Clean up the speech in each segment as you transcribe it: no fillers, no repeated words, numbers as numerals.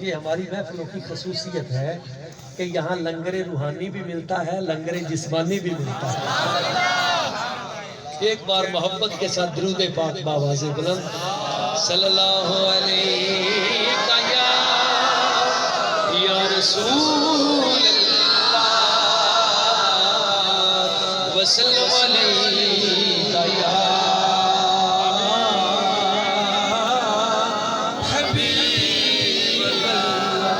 یہ ہماری محفلوں کی خصوصیت ہے کہ یہاں لنگر روحانی بھی ملتا ہے، لنگر جسمانی بھی ملتا ہے۔ ایک بار محبت کے ساتھ درود پاک بآواز بلند صلی اللہ علیہ یا رسول اللہ وسلم علیہ یا حبیب اللہ۔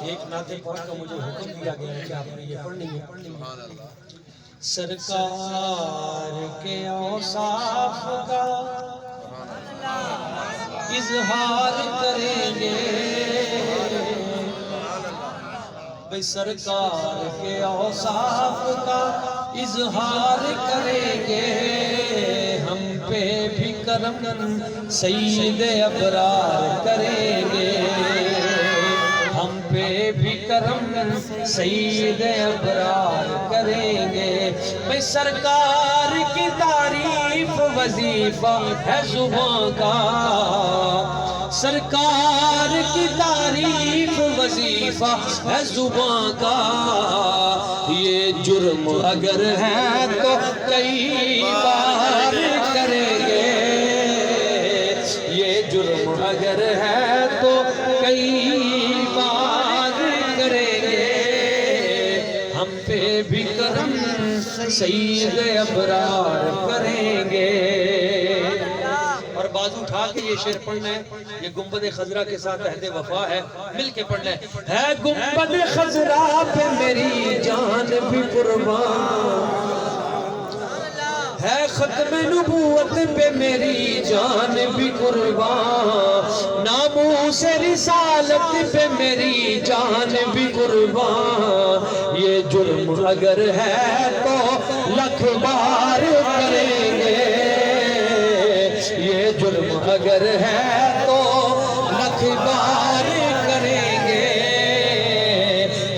ایک نعت پاک کا مجھے حکم دیا گیا ہے کہ آپ نے یہ پڑھنی ہے۔ سرکار کے اوصاف کا اظہار کریں گے، بھئی سرکار کے اوصاف کا اظہار کریں گے، ہم پہ بھی کرم سید ابرار کریں گے، ہم پہ بھی کرم سید ابرار کریں گے، بھئی سرکار کی تعریف وظیفہ ہے زباں کا، سرکار کی تعریف وظیفہ ہے زباں کا، یہ جرم اگر ہے تو کئی بار کریں گے، یہ جرم اگر ہے تو کئی بار کریں گے، ہم پہ بھی کرم سید ابرار کریں گے۔ اور بازو اٹھا کے یہ شعر پڑھنا ہے، یہ گنبد خضرا کے ساتھ عہد وفا ہے، مل کے پڑھنا ہے۔ گنبد خضرا پہ میری جان بھی قربان ہے، ختم نبوت پہ میری جان بھی قربان، ناموس رسالت پہ میری جان بھی قربان، یہ جرم اگر ہے تو لکھ بار کریں گے، یہ جرم اگر ہے تو لکھ بار کریں گے،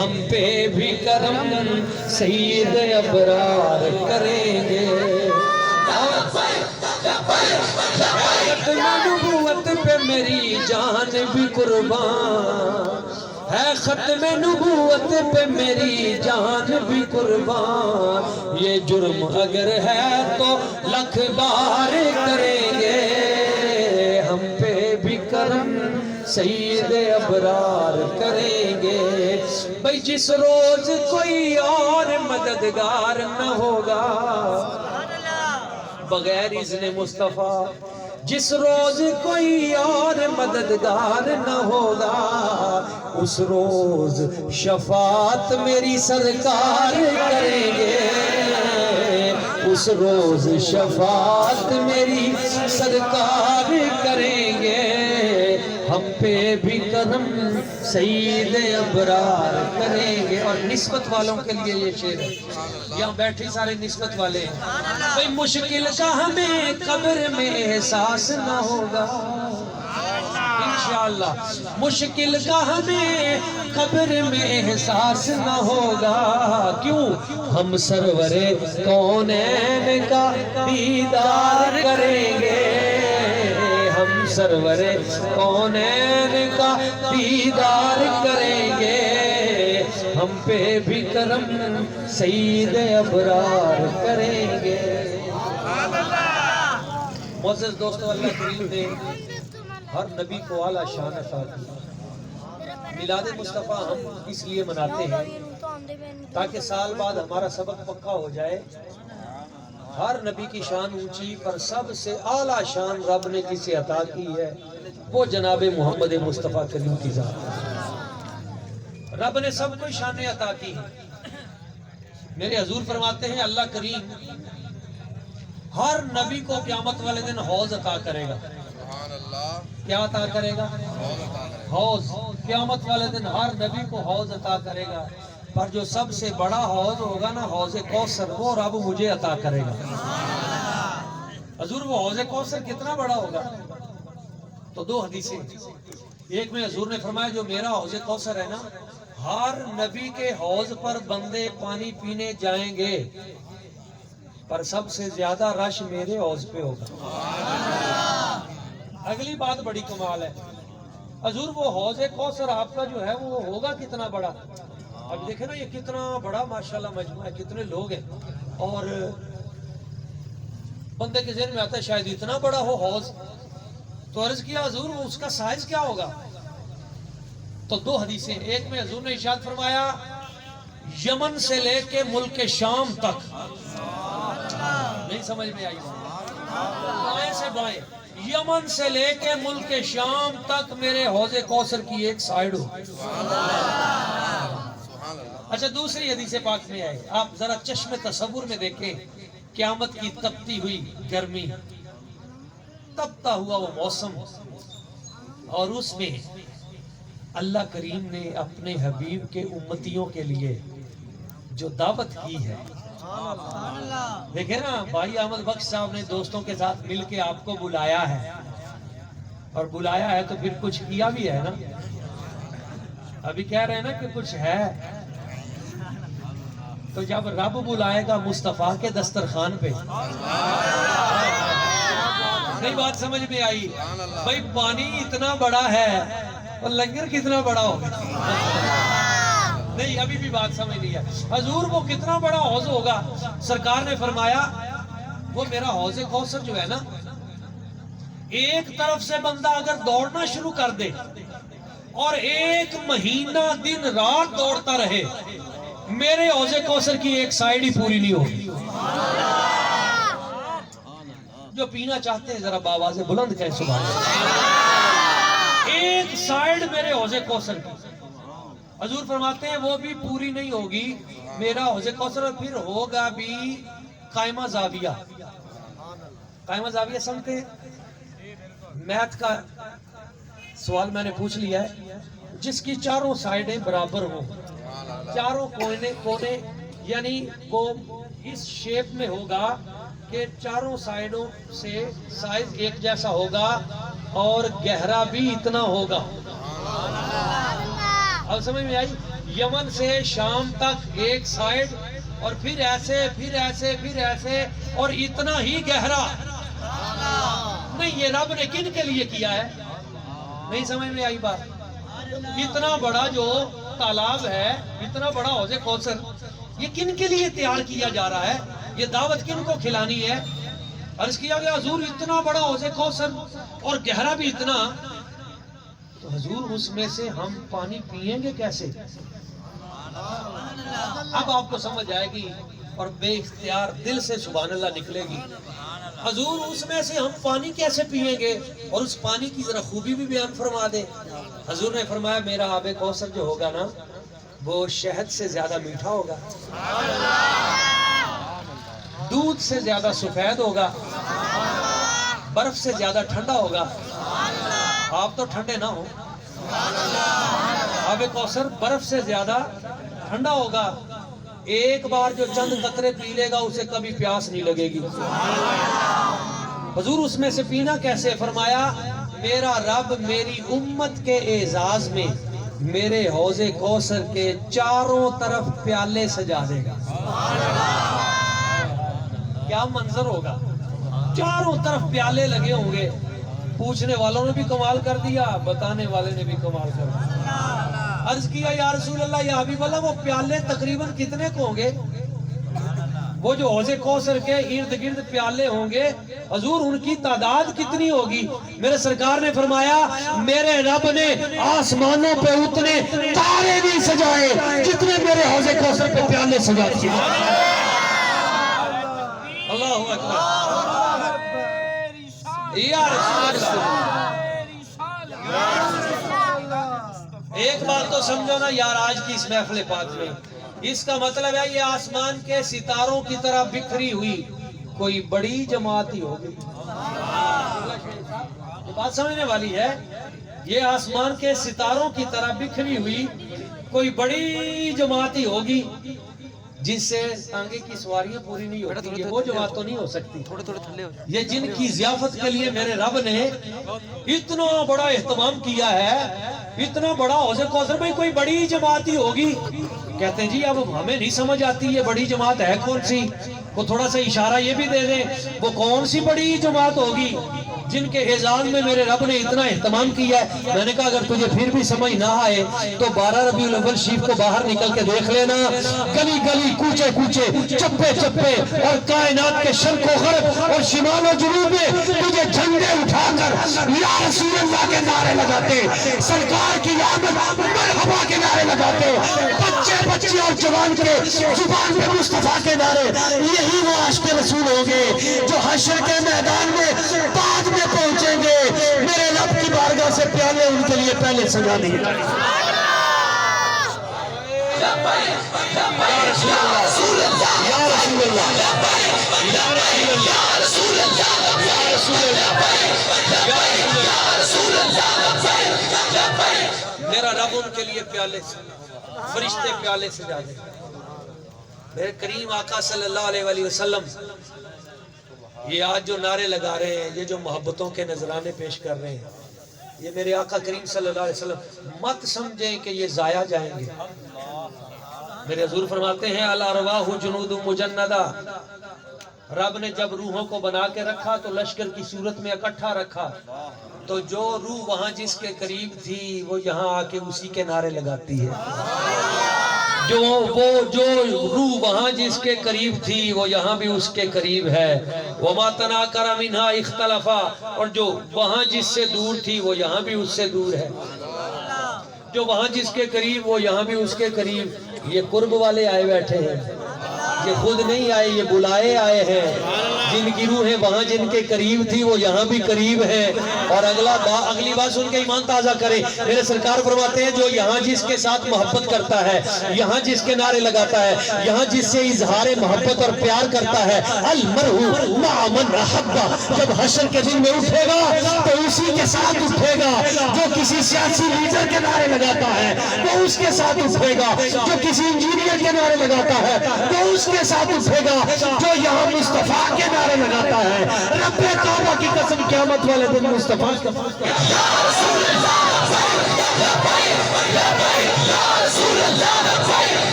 ہم پہ بھی کرم سید ابرار کریں گے۔ ختم نبوت پہ میری جان بھی قربان ہے، ختم نبوت پہ میری جان بھی قربان، یہ جرم اگر ہے تو لکھ بار کریں گے، ہم پہ بھی کرم سید ابرار کریں گے، بھئی جس روز کوئی اور مددگار نہ ہوگا بغیر اذن مصطفیٰ، جس روز کوئی اور مددگار نہ ہوگا اس روز شفاعت میری سرکار کریں گے، اس روز شفاعت میری سرکار کریں گے، ہم پہ بھی کرم سید ابرار کریں گے۔ اور نسبت والوں کے لیے یہ شعر ہے، یہاں بیٹھے سارے نسبت والے ہیں، بھئی مشکل کا ہمیں قبر میں احساس نہ ہوگا انشاءاللہ، مشکل کا ہمیں قبر میں احساس نہ ہوگا، کیوں؟ ہم سرور کونین کا دیدار کریں گے، ہم سرور کونین کا دیدار کریں گے، ہم پہ بھی کرم سید ابرار کریں گے۔ معزز دوستو، اللہ کریم نے ہر نبی کو اعلیٰ شان عطا کی۔ میلاد مصطفیٰ ہم اس لیے مناتے ہیں تاکہ سال بعد ہمارا سبق پکا ہو جائے۔ ہر نبی کی شان اونچی، پر سب سے اعلیٰ شان رب نے جسے عطا کی ہے وہ جناب محمد مصطفیٰ کریم کی ذات ہے۔ رب نے سب کو شانیں عطا کی ہیں۔ میرے حضور فرماتے ہیں اللہ کریم ہر نبی کو قیامت والے دن حوض عطا کرے گا۔ کیا عطا کرے گا؟ حوض۔ قیامت والے دن ہر نبی کو حوض عطا کرے گا، پر جو سب سے بڑا حوض ہوگا نا، حوض کوثر، وہ رب مجھے عطا کرے گا۔ حضور وہ حوض کوثر کتنا بڑا ہوگا؟ تو دو حدیثیں، ایک میں حضور نے فرمایا جو میرا حوض کوثر ہے نا، ہر نبی کے حوض پر بندے پانی پینے جائیں گے، پر سب سے زیادہ رش میرے حوض پہ ہوگا۔ اگلی بات بڑی کمال ہے، حضور وہ حوض کوثر آپ کا جو ہے وہ ہوگا کتنا بڑا؟ اب دیکھیں نا یہ کتنا بڑا ماشاءاللہ مجموعہ ہے، کتنے لوگ ہیں، اور بندے کے ذہن میں آتا ہے شاید اتنا بڑا ہو حوض، تو عرض کیا حضور وہ اس کا سائز کیا ہوگا؟ تو دو حدیثیں، ایک میں حضور نے ارشاد فرمایا یمن سے لے کے ملک شام تک، نہیں سمجھ میں آئی، بائیں سے بائیں، یمن سے لے کے ملک شام تک میرے حوض کوثر کی ایک سائیڈ ہو۔ اچھا دوسری حدیث پاک میں آئے، آپ ذرا چشم تصور میں دیکھیں قیامت کی تپتی ہوئی گرمی، تپتا ہوا وہ موسم، اور اس میں اللہ کریم نے اپنے حبیب کے امتیوں کے لیے جو دعوت کی ہے، دیکھیں نا بھائی احمد بخش صاحب نے دوستوں کے ساتھ مل کے آپ کو بلایا ہے، اور بلایا ہے تو پھر کچھ کیا بھی ہے نا، ابھی کہہ رہے ہیں نا کہ کچھ ہے، تو جب رب بلائے گا مصطفیٰ کے دسترخوان پہ، نہیں بات سمجھ میں آئی؟ بھائی پانی اتنا بڑا ہے اور لنگر کتنا بڑا ہوگا؟ نہیں ابھی بھی بات سمجھ نہیں ہے۔ حضور وہ کتنا بڑا حوض ہوگا؟ سرکار نے فرمایا وہ میرا حوض کوثر جو ہے نا، ایک طرف سے بندہ اگر دوڑنا شروع کر دے اور ایک مہینہ دن رات دوڑتا رہے، میرے حوض کوثر کی ایک سائیڈ ہی پوری نہیں ہوگی۔ جو پینا چاہتے ہیں ذرا بآواز بلند کہیں سبحان اللہ، ایک سائیڈ میرے حوض کوثر کی، حضور فرماتے ہیں وہ بھی پوری نہیں ہوگی میرا حوض کوثر، پھر ہوگا بھی قائمہ زاویہ۔ قائمہ زاویہ سمجھتے ہیں؟ میتھ کا سوال میں نے پوچھ لیا ہے، جس کی چاروں سائیڈیں برابر ہوں، چاروں کونے یعنی وہ اس شیپ میں ہوگا کہ چاروں سائیڈوں سے سائز ایک جیسا ہوگا اور گہرا بھی اتنا ہوگا۔ اب سمجھ میں آئی؟ یمن سے شام تک ایک سائیڈ، اور پھر ایسے پھر ایسے پھر ایسے، اور اتنا ہی گہرا۔ نہیں یہ رب نے کن کے لیے کیا ہے؟ نہیں سمجھ میں آئی بات؟ اتنا بڑا جو تالاب ہے، اتنا بڑا حوض کوثر، یہ کن کے لیے تیار کیا جا رہا ہے؟ یہ دعوت کن کو کھلانی ہے؟ عرض کیا گیا حضور اتنا بڑا حوض کوثر اور گہرا بھی اتنا، تو حضور اس میں سے ہم پانی پئیں گے کیسے؟ اب آپ کو سمجھ آئے گی اور بے اختیار دل سے سبحان اللہ نکلے گی، حضور اس میں سے ہم پانی کیسے پئیں گے؟ اور اس پانی کی ذرا خوبی بھی بیان فرما دے۔ حضور نے فرمایا میرا آب کوثر جو ہوگا نا، وہ شہد سے زیادہ میٹھا ہوگا، دودھ سے زیادہ سفید ہوگا، برف سے زیادہ ٹھنڈا ہوگا۔ آپ تو ٹھنڈے نہ ہو، آب کوثر برف سے زیادہ ٹھنڈا ہوگا، ایک بار جو چند قطرے پی لے گا اسے کبھی پیاس نہیں لگے گی۔ حضور اس میں سے پینا کیسے؟ فرمایا میرا رب میری امت کے اعزاز میں میرے حوض کوثر کے چاروں طرف پیالے سجا دے گا۔ کیا منظر ہوگا؟ چاروں طرف پیالے لگے ہوں گے۔ پوچھنے والوں نے بھی کمال کر دیا، بتانے والے نے بھی کمال کر دیا۔ عرض کیا یا رسول اللہ یا حبیب اللہ وہ پیالے تقریباً کتنے کو ہوں گے؟ وہ جو حوض کوثر کے ارد گرد پیالے ہوں گے حضور ان کی تعداد کتنی ہوگی؟ میرے سرکار نے فرمایا میرے رب نے آسمانوں پہ اتنے تارے بھی سجائے جتنے میرے حوض کوثر پہ پیالے سجا دیے۔ اللہ اکبر یا رسول اللہ۔ ایک بات تو سمجھو نا یار آج کی اس محفل پاک میں، اس کا مطلب ہے یہ آسمان کے ستاروں کی طرح بکھری ہوئی کوئی بڑی جماعت ہی ہوگی۔ یہ بات سمجھنے والی ہے، یہ آسمان کے ستاروں کی طرح بکھری ہوئی کوئی بڑی جماعت ہی ہوگی جس سے آگے کی سواریاں پوری نہیں ہوتی، وہ جماعت تو نہیں ہو سکتی۔ یہ جن کی ضیافت کے لیے میرے رب نے اتنا بڑا اہتمام کیا ہے، اتنا بڑا حوض کوثر میں کوئی بڑی جماعت ہی ہوگی۔ کہتے ہیں جی اب ہمیں نہیں سمجھ آتی یہ بڑی جماعت ہے کون سی، وہ تھوڑا سا اشارہ یہ بھی دے دیں وہ کون سی بڑی جماعت ہوگی؟ جن کے اعزاز میں میرے رب نے اتنا اہتمام کیا ہے. میں نے کہا اگر تجھے پھر بھی سمجھ نہ آئے تو 12 ربیع الاول شریف کو باہر نکل کے دیکھ لینا. گلی گلی کوچے کوچے چپے چپے اور کائنات کے شرق و غرب اور شمال و جنوب میں تجھے جھنڈے اٹھا کر یا رسول اللہ کے نعرے لگاتے, سرکار کی آمد مرحبا کے نعرے لگاتے, بچے بچے اور جوان کے زبان پہ مصطفیٰ کے نعرے. یہی وہ عاشق رسول ہوں گے جو حشر کے میدان میں بعد میں پہنچیں گے. میرے رب کی بارگاہ سے پیالے ان کے لیے پہلے سجا دیے. یا رسول اللہ یا رسول اللہ یا رسول اللہ یا رسول اللہ. میرا رب ان کے لیے پیالے سے, فرشتے پیالے سے جا دیں. میرے کریم آقا صلی اللہ علیہ وآلہ وسلم یہ آج جو نعرے لگا رہے ہیں, یہ جو محبتوں کے نذرانے پیش کر رہے ہیں, یہ میرے آقا کریم صلی اللہ علیہ وسلم مت سمجھیں کہ یہ ضائع جائیں گے. میرے حضور فرماتے ہیں الارواح جنود مجندہ, رب نے جب روحوں کو بنا کے رکھا تو لشکر کی صورت میں اکٹھا رکھا, تو جو روح وہاں جس کے قریب تھی وہ یہاں آ کے اسی کے نعرے لگاتی ہے. جو روح وہاں جس کے قریب تھی وہ یہاں بھی اس کے قریب ہے. وما تناکر منہا اختلفا, اور جو وہاں جس سے دور تھی وہ یہاں بھی اس سے دور ہے. جو وہاں جس کے قریب وہ یہاں بھی اس کے قریب. یہ قرب والے آئے بیٹھے ہیں, یہ خود نہیں آئے, یہ بلائے آئے ہیں. جن کی روحیں وہاں جن کے قریب تھی وہ یہاں بھی قریب ہیں. اور اگلی بات سن کے ایمان تازہ کرے. میرے سرکار فرماتے ہیں جو یہاں جس کے ساتھ محبت کرتا ہے, یہاں جس کے نعرے لگاتا ہے, یہاں جس سے اظہار محبت اور پیار کرتا ہے, المرء مع من احب, جب حشر کے دن میں اٹھے گا تو اسی کے ساتھ اٹھے گا. جو کسی سیاسی لیڈر کے نعرے لگاتا ہے وہ اس کے ساتھ اٹھے گا. جو کسی انجینئر کے نعرے لگاتا ہے وہ اس کے ساتھ اٹھے گا. جو یہاں مصطفیٰ کے نعرے لگاتا ہے, رب کعبہ کی قسم قیامت والے دن مصطفیٰ کا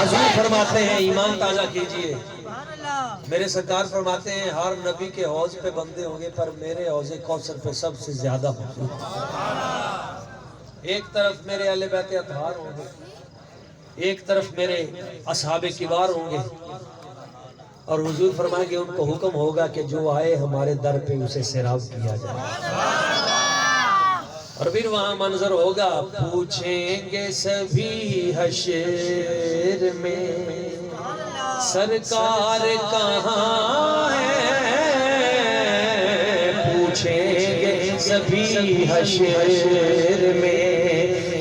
حضور فرماتے ہیں ایمان تازہ کیجئے. میرے سرکار فرماتے ہیں ہر نبی کے حوض پہ بندے ہوں گے پر میرے حوض کوثر پہ سب سے زیادہ ہوں گے. ایک طرف میرے اہل بیت اطہار ہوں گے, ایک طرف میرے اصحاب کبار ہوں گے, اور حضور فرمائیں گے ان کو حکم ہوگا کہ جو آئے ہمارے در پہ اسے سیراب کیا جائے. اور پھر وہاں منظر ہوگا, پوچھیں گے سبھی حشر میں سرکار کہاں ہے, پوچھیں گے سبھی حشر میں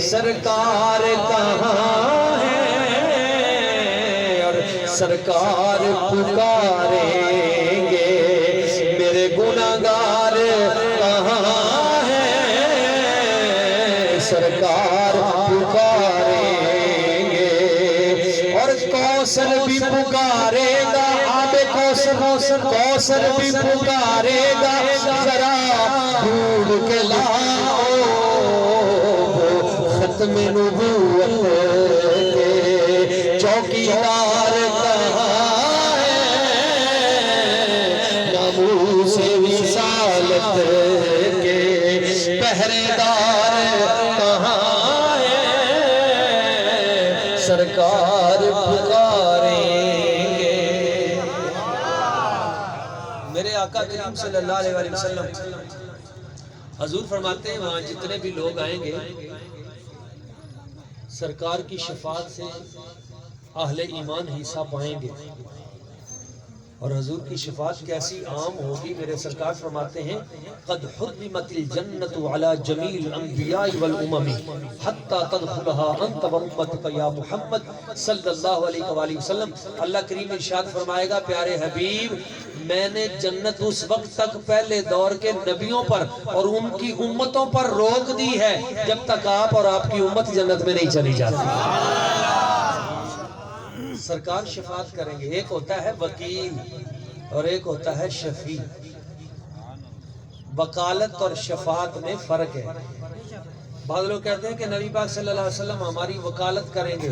سرکار کہاں ہے, اور سرکار پکاریں گے میرے گناہگار کہاں ہے, سرکار پکاریں گے. اور کوثر بھی پکارے گا, آب کوثر بھی پکارے گا, ذرا ڈھونڈ کے لاؤ ختم نبوت کے چوکیدار کہاں ہے, ناموس رسالت کے پہرے دار کہاں ہے, سرکار پکاریں گے. میرے آقا کریم صلی اللہ علیہ وآلہ وسلم حضور فرماتے ہیں وہاں جتنے بھی لوگ آئیں گے سرکار کی شفاعت سے اہل ایمان حصہ پائیں گے. اور حضور کی شفاعت کیسی عام ہوگی. میرے سرکار فرماتے ہیں قد حرمت الجنت علی جمیع الانبیاء والامم حتی تدخلها انت وامتک یا محمد صلی اللہ علیہ وآلہ وسلم. اللہ کریم ارشاد فرمائے گا پیارے حبیب میں نے جنت اس وقت تک پہلے دور کے نبیوں پر اور ان کی امتوں پر روک دی ہے جب تک آپ اور آپ کی امت جنت میں نہیں چلی جاتی. سرکار شفاعت کریں گے. ایک ہوتا ہے وکیل اور ایک ہوتا ہے شفیع. وکالت اور شفاعت میں فرق ہے. بعض لوگ کہتے ہیں کہ نبی پاک صلی اللہ علیہ وسلم ہماری وکالت کریں گے,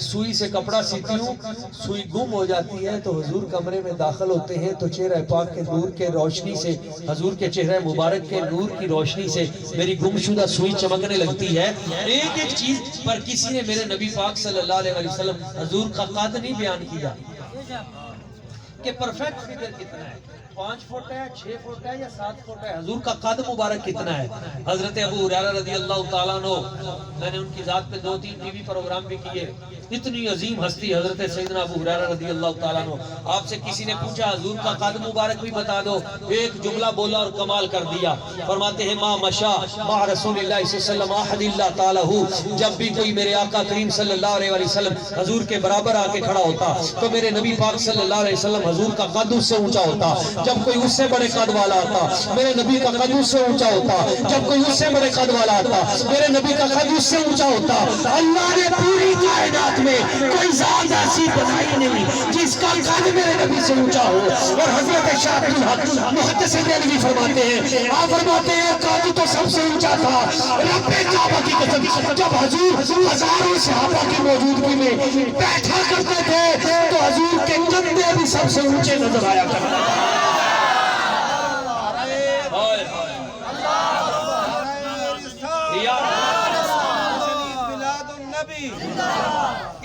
سوئی سے کپڑا سیتی ہوں، سوئی گم ہو جاتی ہے تو حضور کمرے میں داخل ہوتے ہیں تو چہرہ پاک کے نور کے روشنی سے، حضور کے چہرہ مبارک کے نور کی روشنی سے میری گمشدہ سوئی چمکنے لگتی ہے۔ ایک ایک چیز پر کسی نے میرے نبی پاک صلی اللہ علیہ وسلم حضور کا قد نہیں بیان کیا کہ پرفیکٹ فگر کتنا ہے، 5 فٹ ہے، 6 فٹ ہے یا 7 فٹ ہے، حضور کا قد مبارک کتنا ہے۔ حضرت ابو ہریرہ رضی اللہ تعالیٰ عنہ، میں نے ان کی ذات پہ 2-3 ٹی وی پروگرام بھی کیے، اتنی عظیم ہستی حضرت سیدنا ابو ہریرہ رضی اللہ تعالیٰ عنہ، آپ سے کسی نے پوچھا حضور کا قد مبارک بھی بتا دو، ایک جملہ بولا اور کمال کر دیا۔ فرماتے ہیں ما مشا مع رسول اللہ صلی اللہ علیہ وسلم احد اللہ تعالیٰ، جب بھی کوئی میرے آقا کریم صلی اللہ علیہ وسلم حضور کے برابر آ کے کھڑا ہوتا تو میرے نبی پاک صلی اللہ علیہ وسلم حضور کا قد اس سے اونچا ہوتا، جب کوئی اس سے بڑے قد والا آتا میرے نبی کا قد اس سے اونچا ہوتا، جب کوئی اس سے بڑے قد والا آتا میرے نبی کا قد اس سے اونچا ہوتا۔ اللہ نے پوری کائنات میں کوئی ذات ایسی بنائی نہیں جس کا قد میرے نبی سے اونچا ہو۔ اور حضرت شاہ عبدالحق محدث دہلوی فرماتے ہیں، آپ فرماتے ہیں قد تو سب سے اونچا تھا، رب کعبہ کی قسم جب حضور ہزاروں صحابہ کی موجودگی میں بیٹھا کرتے تھے تو حضور کے کندھے بھی سب سے اونچے نظر آیا کرتے تھے۔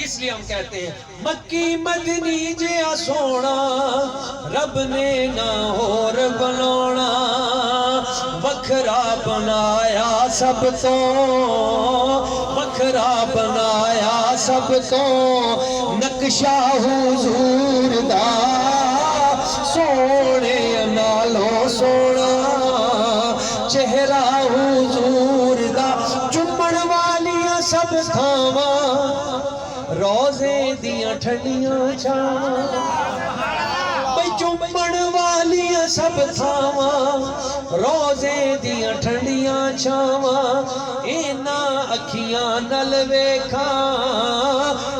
اس لیے ہم کہتے ہیں مکی مدنی جیا سونا رب نے نہ ہور بنانا، وکھرا بنایا سب تو، وکھرا بنایا سب تو، نقشہ حضور دا سونے نالوں سونا، چہرہ حضور دا چمن والیاں سب تھاواں، روزے دیاں ٹھنڈیاں چھاواں، بھئی چمن والیاں سب تھاواں، روزے دیاں ٹھنڈیاں چھاواں، اینا اکھیاں نل ویکھاں،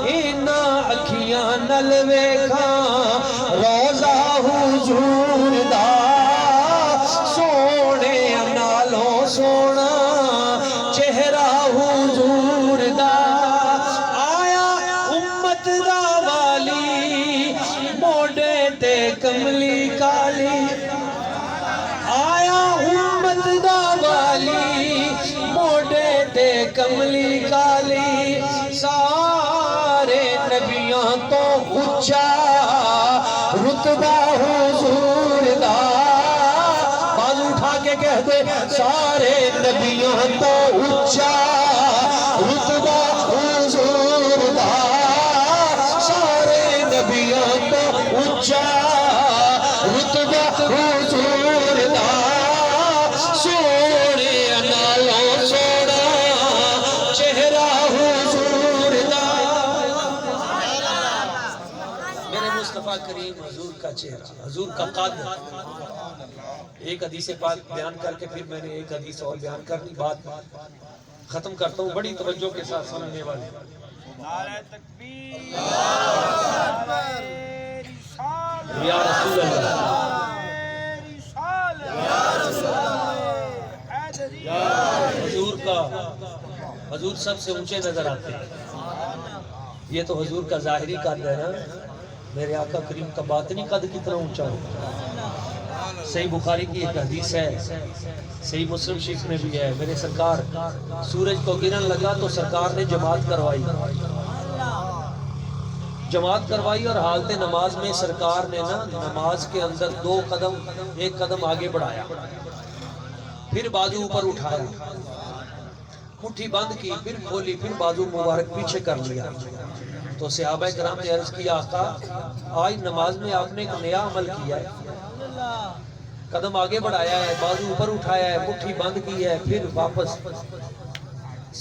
اینا اکھیاں نل ویکھاں، روزہ حضور دا سونے نالوں سونا، چہرہ حضور دا آیا امت دا والی، موڈے تے کملی کالی، آیا امت دا والی، موڈے تے کملی کالی، سارے نبیوں تو اچھا رتبہ حضور دا، بازو اٹھا کے کہہ دے سارے نبیوں تو اچھا رتبہ حضور دا، سارے نبیوں تو اچھا رتبہ حضور دا، سونے نالوں سونا، چہرہ حضور دا۔ میرے مصطفیٰ کریم حضور کا چہرہ، حضور کا قد، ایک حدیث پاک بیان کر کے پھر میں نے ایک حدیث اور بیان کرنی، بات ختم کرتا ہوں، بڑی توجہ کے ساتھ سننے والے۔ نعرہ تکبیر یا رسول اللہ، حضور کا، حضور سب سے اونچے نظر آتے ہیں، یہ تو حضور کا ظاہری قد ہے نا، میرے آقا کریم کا باطنی قد کتنا اونچا ہوگا۔ صحیح بخاری کی ایک حدیث ہے، صحیح مسلم شریف میں بھی ہے، میرے سرکار سورج کو گرن لگا تو سرکار نے جماعت کروائی، جماعت کروائی اور حالت نماز میں سرکار نے نا نماز کے اندر 2 قدم، 1 قدم آگے بڑھایا، پھر بازو اوپر اٹھایا، مٹھی بند کی، پھر کھولی، پھر بازو مبارک پیچھے کر لیا۔ تو صحابہ کرام نے عرض کیا آقا آج نماز میں آپ نے ایک نیا عمل کیا ہے، قدم آگے بڑھایا ہے، بازو اوپر اٹھایا ہے، مٹھی بند کی ہے، پھر واپس۔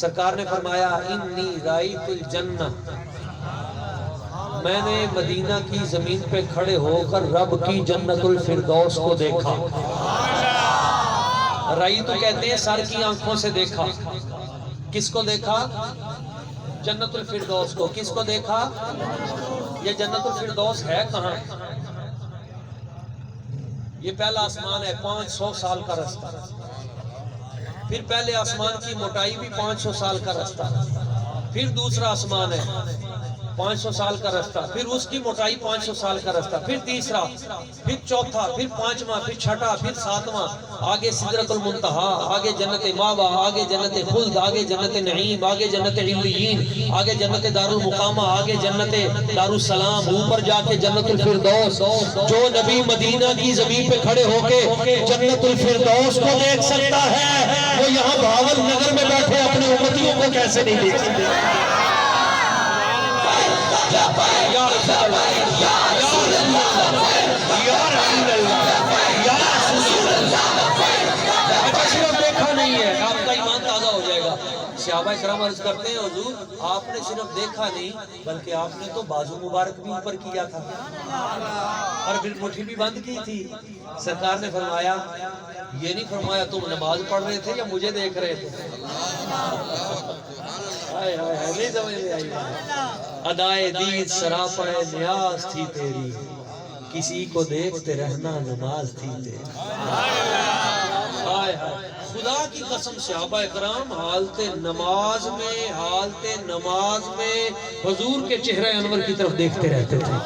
سرکار نے فرمایا انی رائت الجنہ، میں نے مدینہ کی زمین پہ کھڑے ہو کر رب کی جنت الفردوس کو دیکھا۔ رائی تو کہتے ہیں سر کی آنکھوں سے دیکھا، کس کو دیکھا؟ جنت الفردوس کو۔ کس کو دیکھا؟ یہ جنت الفردوس ہے کہاں؟ یہ پہلا آسمان ہے، 500 سال کا رستہ، پھر پہلے آسمان کی موٹائی بھی 500 سال کا رستہ، پھر دوسرا آسمان ہے 500 سال کا رستہ، پھر اس کی موٹائی 500 سال کا رستہ، پھر تیسرا، پھر چوتھا، پھر پانچواں، پھر چھٹا، پھر ساتواں، آگے سدرۃ المنتہا، آگے جنت ماوا، آگے جنت خلد، آگے جنت نعیم، آگے جنت علیین، آگے جنت دار المقامہ، آگے جنت دار السلام، اوپر جا کے جنت الفردوس۔ جو نبی مدینہ کی زمین پہ کھڑے ہو کے جنت الفردوس کو دیکھ سکتا ہے، وہ یہاں بھاول نگر میں بیٹھے اپنے امتیوں کو کیسے نہیں دیکھ سکتے؟ یا رسول اللہ، یا رسول اللہ، یا رسول اللہ، یا رسول اللہ۔ اچھا صرف دیکھا نہیں ہے، آپ کا ایمان تازہ ہو جائے گا۔ صحابہ کرام عرض کرتے ہیں حضور آپ نے صرف دیکھا نہیں بلکہ آپ نے تو بازو مبارک بھی اوپر کیا تھا اور پھر مٹھی بھی بند کی تھی۔ سرکار نے فرمایا، یہ نہیں فرمایا تم نماز پڑھ رہے تھے یا مجھے دیکھ رہے تھے؟ نہیں سمجھ میں آئی بات۔ ادائے دید سراپے نیاز تھی تیری، کسی کو دیکھتے رہنا نماز تھی تیری۔ خدا کی قسم صحابہ کرام حالت نماز میں حضور کے چہرے انور کی طرف دیکھتے رہتے تھے۔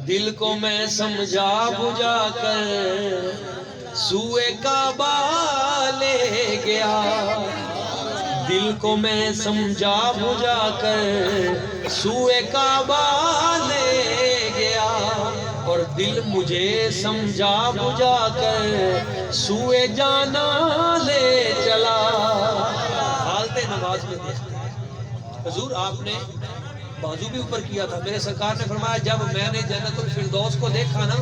دل کو میں سمجھا بجھا کر سوئے کعبہ لے گیا، دل کو میں سمجھا بجھا کر سوئے کعبہ لے گیا، اور دل مجھے سمجھا بجھا کر سوئے جانا لے چلا۔ حالت نماز میں دیکھتے ہیں حضور آپ نے بازو بھی اوپر کیا تھا۔ میرے سرکار نے فرمایا جب میں نے جنت الفردوس کو دیکھا نا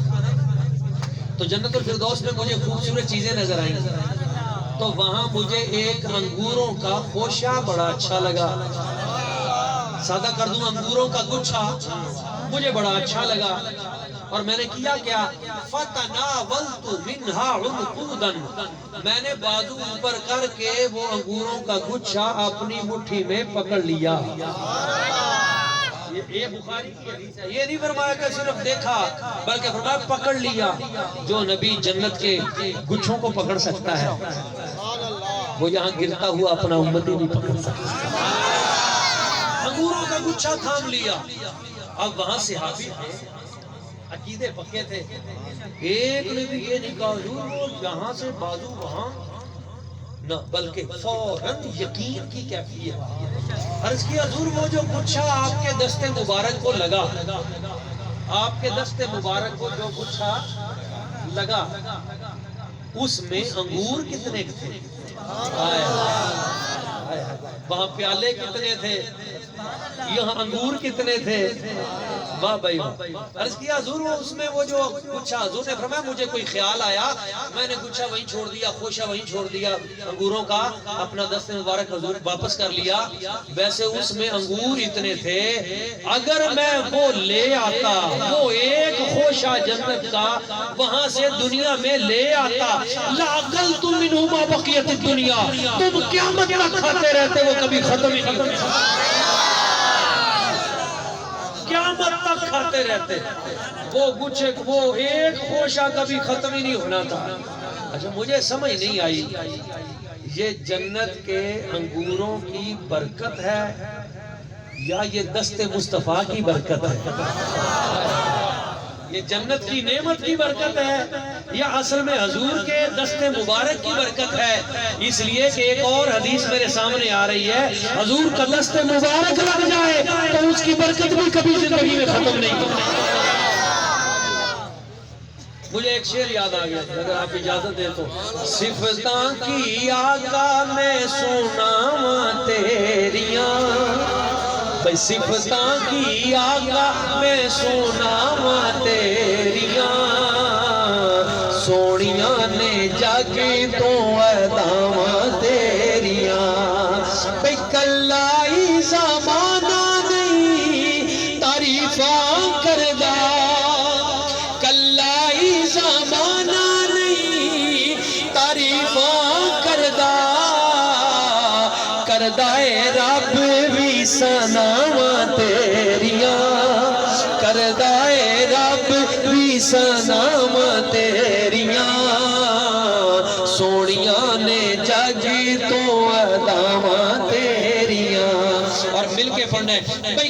تو جنت الفردوس میں مجھے خوبصورت چیزیں نظر آئیں، تو وہاں مجھے ایک انگوروں کا خوشہ بڑا اچھا لگا۔ سادہ کر دوں، انگوروں کا گچھا مجھے بڑا اچھا لگا، اور میں نے کیا فَتَنَاوَلْتُ مِنْهَا عُنْقُودًا، میں نے بازو اوپر کر کے وہ انگوروں کا گچھا اپنی مٹھی میں پکڑ لیا۔ یہ بخاری کی حدیث ہے، یہ نہیں فرمایا کہ صرف دیکھا بلکہ فرمایا پکڑ لیا۔ جو نبی جنت کے گچھوں کو پکڑ سکتا ہے وہ یہاں گرتا ہوا اپنا امتی نہیں پکڑ سکتا۔ انگوروں کا گچھا تھام لیا۔ اب وہاں صحابی تھے، عقیدے پکے تھے، ایک نے بھی یہ نہیں کہا حضور وہ یہاں سے بازو وہاں نہ، بلکہ فوراً یقین کی کیفیت۔ عرض کی حضور وہ جو گچھا آپ کے دست مبارک کو لگا، آپ کے دست مبارک کو جو گچھا لگا اس میں انگور کتنے تھے؟ وہاں پیالے کتنے تھے؟ یہاں انگور کتنے تھے؟ واہ بھائی واہ۔ عرض کیا حضور اس میں وہ جو گچھا، حضور نے فرمایا مجھے کوئی خیال آیا، میں نے گچھا وہیں چھوڑ دیا، خوشہ وہیں چھوڑ دیا، انگوروں کا اپنا دست مبارک حضور واپس کر لیا۔ ویسے اس میں انگور اتنے تھے، اگر میں وہ لے آتا، وہ ایک خوشہ جنت کا وہاں سے دنیا میں لے آتا، لَأَكَلْتُ مِنْهُ مَا بَقِيَتِ الدُّنْيَا، تم قیامت تک کھاتے رہتے، وہ کبھی ختم ہی نہیں ہوتا، قیامت تک کھاتے رہتے، وہ گچھے وہ ایک خوشہ کبھی ختم ہی نہیں ہونا تھا۔ اچھا مجھے سمجھ نہیں آئی یہ جنت کے انگوروں کی برکت ہے یا یہ دست مصطفیٰ کی برکت ہے؟ یہ جنت کی نعمت کی برکت ہے یا اصل میں حضور کے دست مبارک کی برکت ہے؟ اس لیے کہ ایک اور حدیث میرے سامنے آ رہی ہے، حضور کا دست مبارک لگ جائے تو اس کی برکت بھی کبھی زندگی میں ختم نہیں ہوتی۔ مجھے ایک شعر یاد آ گیا، اگر آپ اجازت دیں تو، صفتاں کی آقا میں سناواں تیریاں، بھئی صفتاں کی آقا میں سناواں تیریاں، سونیاں نے جاگی تو اداواں تیریاں، بھئی کلائی زمانہ نہیں تعریفاں کردہ، کلائی زمانہ نہیں تعریفاں کردہ، کردائے رب بھی سناواں تیریاں، کردائے رب بھی سناواں تیریاں، سونیاں نے جاگی تو اداواں تیریاں۔ اور مل کے پڑھنا ہے، بھئی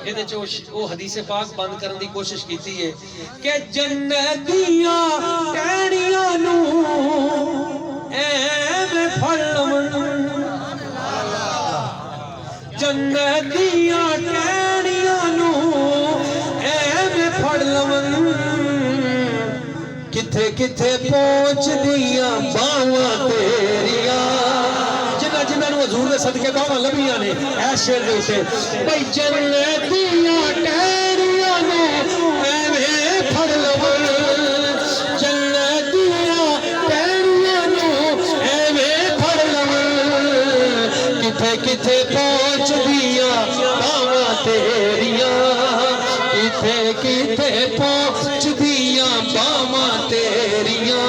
ਇਹਦੇ ਚ ਉਹ ਹਦੀਸ ਪਾਕ ਬੰਦ ਕਰਨ ਦੀ ਕੋਸ਼ਿਸ਼ ਕੀਤੀ ਹੈ ਕਿ ਜੰਨਤ ਦੀਆਂ ਟਹਿਣੀਆਂ ਨੂੰ ਐਵੇਂ ਫੜ ਲਵਣ ਜੰਨਤ ਦੀਆਂ ਟਹਿਣੀਆਂ ਨੂੰ ਐਵੇਂ ਫੜ ਲਵਣ ਕਿੱਥੇ ਕਿੱਥੇ ਪਹੁੰਚਦੀਆਂ ਬਾਹਾਂ ਤੇਰੀਆਂ ਜਿਨ੍ਹਾਂ ਜਿਨ੍ਹਾਂ ਨੂੰ ਹਜ਼ੂਰ ਦੇ ਸਦਕੇ ਬਾਹਾਂ ਲੱਭੀਆਂ ਨੇ ਐ ਸ਼ੇਰ ਦੇ ਉੱਤੇ ਬਈ ਜੰਨਤ ਦੀਆਂ ਟਹਿਣੀਆਂ ਨੂੰ ਐਵੇਂ ਫੜ ਲਵਣ ਜੰਨਤ ਦੀਆਂ ਟਹਿਣੀਆਂ ਨੂੰ ਐਵੇਂ ਫੜ ਲਵਣ ਕਿੱਥੇ ਕਿੱਥੇ ਪਹੁੰਚਦੀਆਂ ਬਾਹਾਂ ਤੇਰੀਆਂ ਕਿੱਥੇ ਕਿੱਥੇ ਪਹੁੰਚਦੀਆਂ ਬਾਹਾਂ ਤੇਰੀਆਂ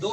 2